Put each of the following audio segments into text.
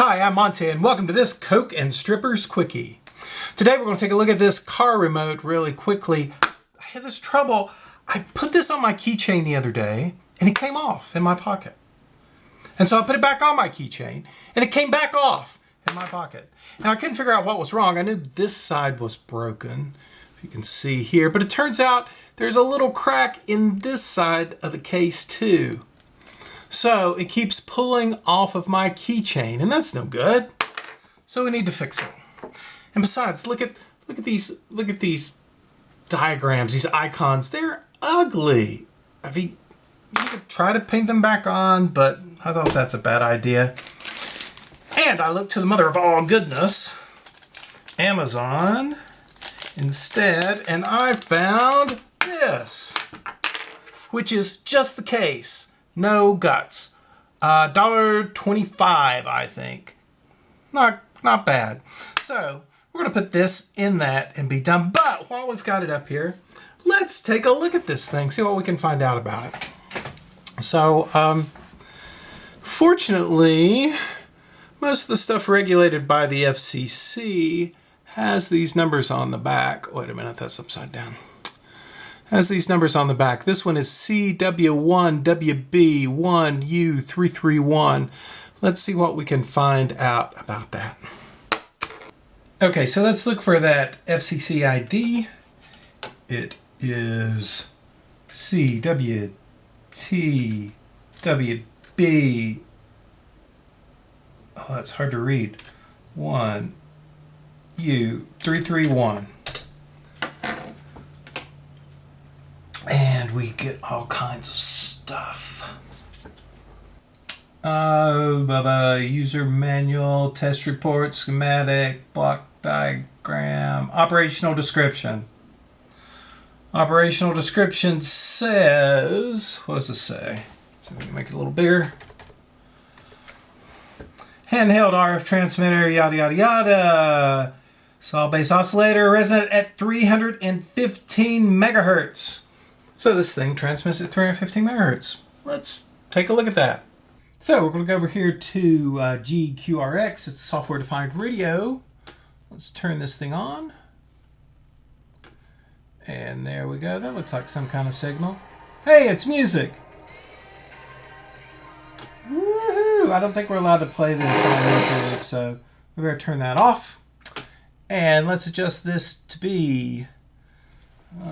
Hi, I'm Monte, and welcome to this Coke and Strippers Quickie. Today we're going to take a look at this car remote really quickly. I had this trouble. I put this on my keychain the other day, and it came off in my pocket. And so I put it back on my keychain, and it came back off in my pocket. And I couldn't figure out what was wrong. I knew this side was broken, if you can see here, but it turns out there's a little crack in this side of the case too. So it keeps pulling off of my keychain, and that's no good. So we need to fix it. And besides, look at these diagrams, these icons. They're ugly. I mean, you could try to paint them back on, but I thought that's a bad idea. And I looked to the mother of all goodness, Amazon, instead, and I found this, which is just the case. No guts. $1.25, I think. Not bad. So we're going to put this in that and be done. But while we've got it up here, let's take a look at this thing, see what we can find out about it. So, fortunately, most of the stuff regulated by the FCC has these numbers on the back. Wait a minute, that's upside down. Has these numbers on the back. This one is CW1WB1U331. Let's see what we can find out about that. Okay, so let's look for that FCC ID. It is CWTWB. Oh, that's hard to read. 1U331. And we get all kinds of stuff. User manual, test report, schematic, block diagram, operational description. Operational description says, what does it say? So we can make it a little bigger. Handheld RF transmitter, yada, yada, yada. Solid base oscillator, resonant at 315 megahertz. So this thing transmits at 315 megahertz. Let's take a look at that. So we're going to go over here to GQRX. It's software-defined radio. Let's turn this thing on. And there we go. That looks like some kind of signal. Hey, it's music. Woohoo! I don't think we're allowed to play this on YouTube, so we better turn that off. And let's adjust this to be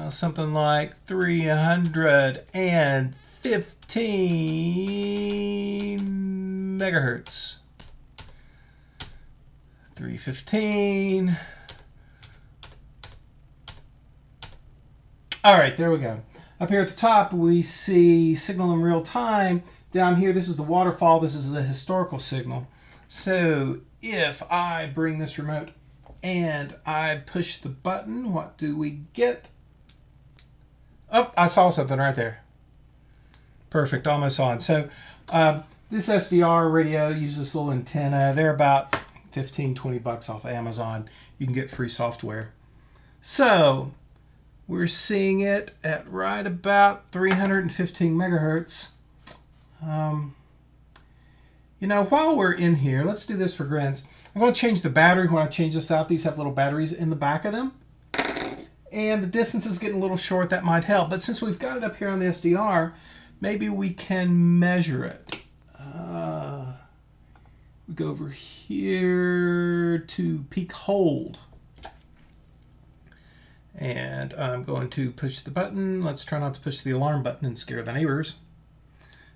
something like 315 megahertz. 315. All right, there we go. Up here at the top, we see signal in real time. Down here, this is the waterfall. This is the historical signal. So if I bring this remote and I push the button, what do we get? Oh, I saw something right there. Perfect, almost on. So this SDR radio uses this little antenna. They're about 15, 20 bucks off Amazon. You can get free software. So we're seeing it at right about 315 megahertz. You know, while we're in here, let's do this for grins. I'm going to change the battery. When I change this out, these have little batteries in the back of them. And the distance is getting a little short. That might help. But since we've got it up here on the SDR, maybe we can measure it. We go over here to peak hold. And I'm going to push the button. Let's try not to push the alarm button and scare the neighbors.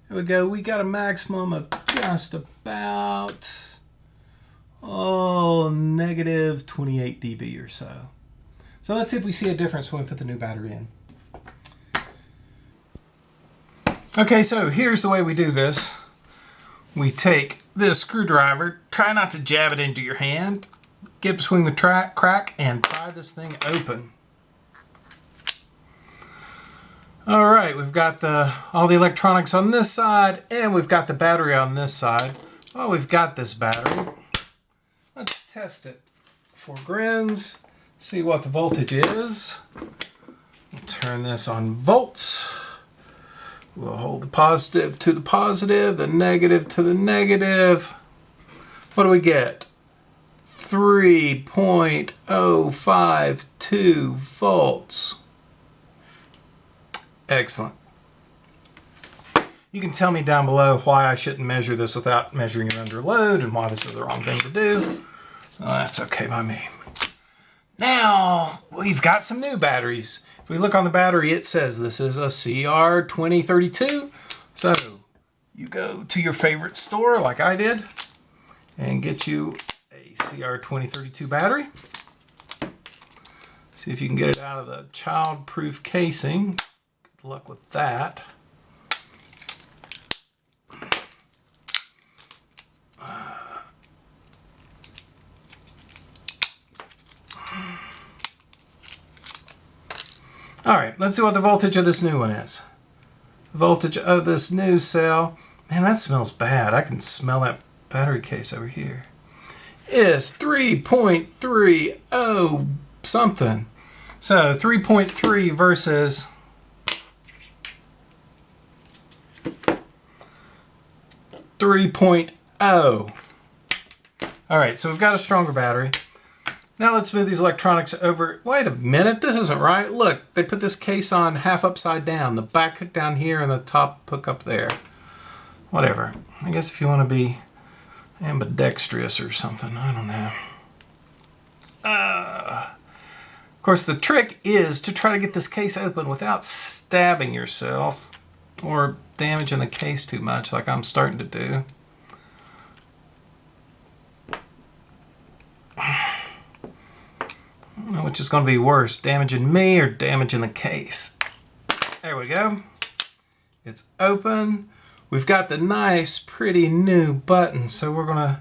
There we go. We got a maximum of just about, negative 28 dB or so. So let's see if we see a difference when we put the new battery in. Okay, so here's the way we do this. We take this screwdriver, try not to jab it into your hand, get between the crack, and pry this thing open. All right, we've got all the electronics on this side, and we've got the battery on this side. Well, we've got this battery. Let's test it for grins. See what the voltage is. We'll turn this on volts. We'll hold the positive to the positive, the negative to the negative. What do we get? 3.052 volts. Excellent. You can tell me down below why I shouldn't measure this without measuring it under load and why this is the wrong thing to do. Well, that's okay by me. Now, we've got some new batteries. If we look on the battery, it says this is a CR2032. So, you go to your favorite store like I did and get you a CR2032 battery. See if you can get it out of the child-proof casing. Good luck with that. All right, let's see what the voltage of this new one is. The voltage of this new cell, man, that smells bad. I can smell that battery case over here. Is 3.30 something. So 3.3 versus 3.0. All right, so we've got a stronger battery. Now let's move these electronics over. Wait a minute, this isn't right. Look, they put this case on half upside down. The back hook down here and the top hook up there. Whatever. I guess if you want to be ambidextrous or something, I don't know. Of course, the trick is to try to get this case open without stabbing yourself or damaging the case too much like I'm starting to do. I don't know which is going to be worse, damaging me or damaging the case. There we go. It's open. We've got the nice, pretty new button, so we're going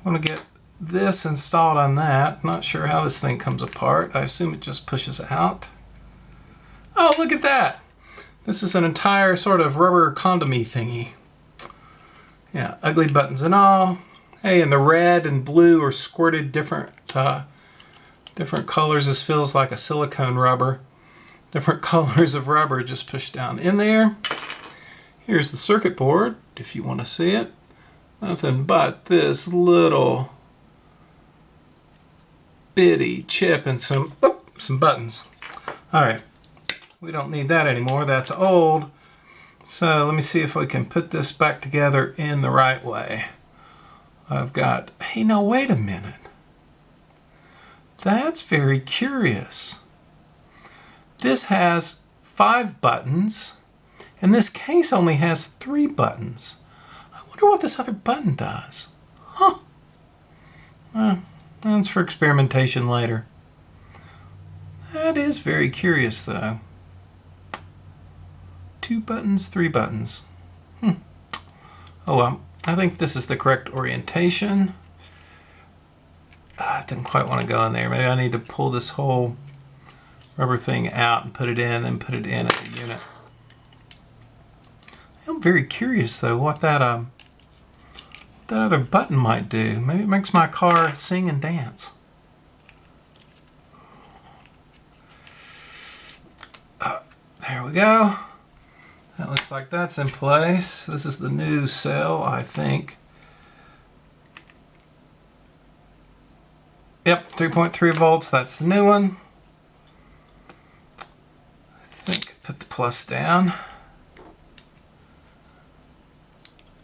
to get this installed on that. Not sure how this thing comes apart. I assume it just pushes out. Oh, look at that. This is an entire sort of rubber condom-y thingy. Yeah, ugly buttons and all. Hey, and the red and blue are squirted different colors. This feels like a silicone rubber. Different colors of rubber just pushed down in there. Here's the circuit board, if you want to see it. Nothing but this little bitty chip and some buttons. All right, we don't need that anymore. That's old. So let me see if we can put this back together in the right way. I've got, hey, now wait a minute. That's very curious. This has 5 buttons, and this case only has 3 buttons. I wonder what this other button does. Huh. Well, that's for experimentation later. That is very curious, though. 2 buttons, 3 buttons. Oh well, I think this is the correct orientation. I didn't quite want to go in there. Maybe I need to pull this whole rubber thing out and put it in, then put it in as a unit. I'm very curious though what that other button might do. Maybe it makes my car sing and dance. There we go. That looks like that's in place. This is the new cell, I think. Yep, 3.3 volts, that's the new one. I think put the plus down.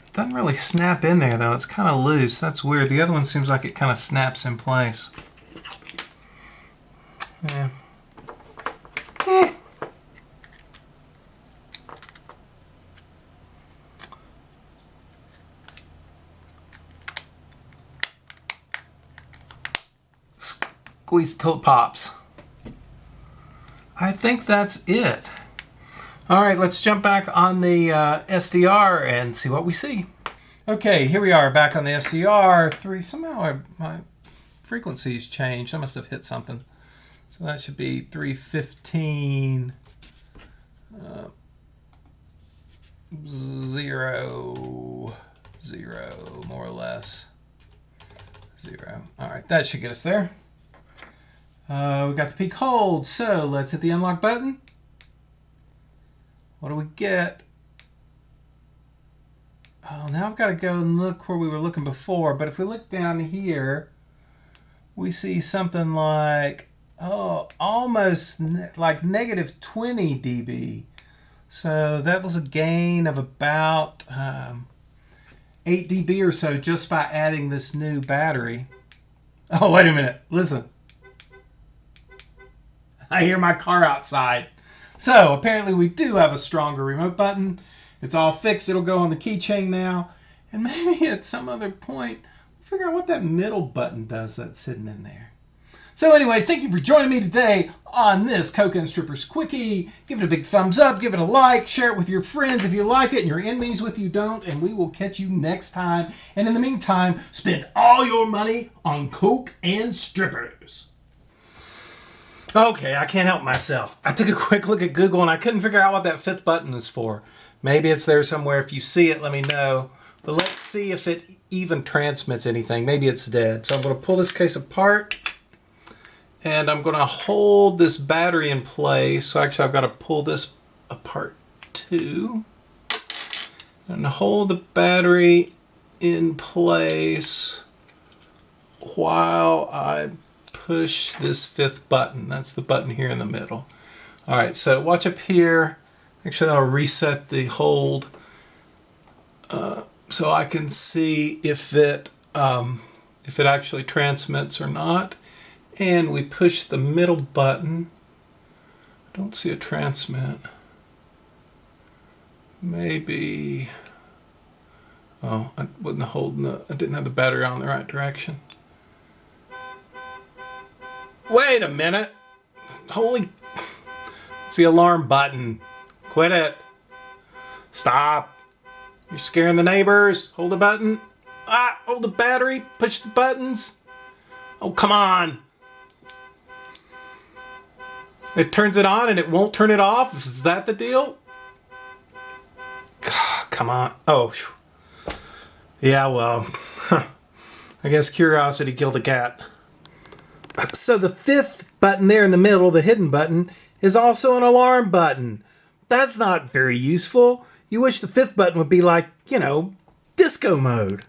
It doesn't really snap in there though, it's kind of loose. That's weird. The other one seems like it kind of snaps in place. Yeah. Squeeze till it pops. I think that's it. All right, let's jump back on the SDR and see what we see. Okay, here we are back on the SDR. Somehow my frequencies changed. I must have hit something. So that should be 315 0 0 more or less 0. All right, that should get us there. We got the peak hold, so let's hit the unlock button. What do we get? Oh, now I've got to go and look where we were looking before. But if we look down here, we see something like, almost like negative 20 dB. So that was a gain of about 8 dB or so just by adding this new battery. Oh, wait a minute. Listen. I hear my car outside. So apparently we do have a stronger remote button. It's all fixed. It'll go on the keychain now. And maybe at some other point, we'll figure out what that middle button does that's sitting in there. So anyway, thank you for joining me today on this Coke and Strippers Quickie. Give it a big thumbs up. Give it a like. Share it with your friends if you like it and your enemies if you don't. And we will catch you next time. And in the meantime, spend all your money on Coke and Strippers. Okay, I can't help myself. I took a quick look at Google and I couldn't figure out what that fifth button is for. Maybe it's there somewhere. If you see it, let me know. But let's see if it even transmits anything. Maybe it's dead. So I'm going to pull this case apart. And I'm going to hold this battery in place. So actually I've got to pull this apart too. And hold the battery in place while I push this fifth button. That's the button here in the middle. All right, so watch up here. Actually, I'll reset the hold so I can see if it actually transmits or not. And we push the middle button. I don't see a transmit. Maybe. Oh, I wasn't holding I didn't have the battery on the right direction. Wait a minute. Holy. It's the alarm button. Quit it. Stop. You're scaring the neighbors. Hold the button. Hold the battery. Push the buttons. Oh, come on. It turns it on and it won't turn it off? Is that the deal? Come on. Oh. Yeah, well. I guess curiosity killed the cat. So the fifth button there in the middle, the hidden button, is also an alarm button. That's not very useful. You wish the fifth button would be like, disco mode.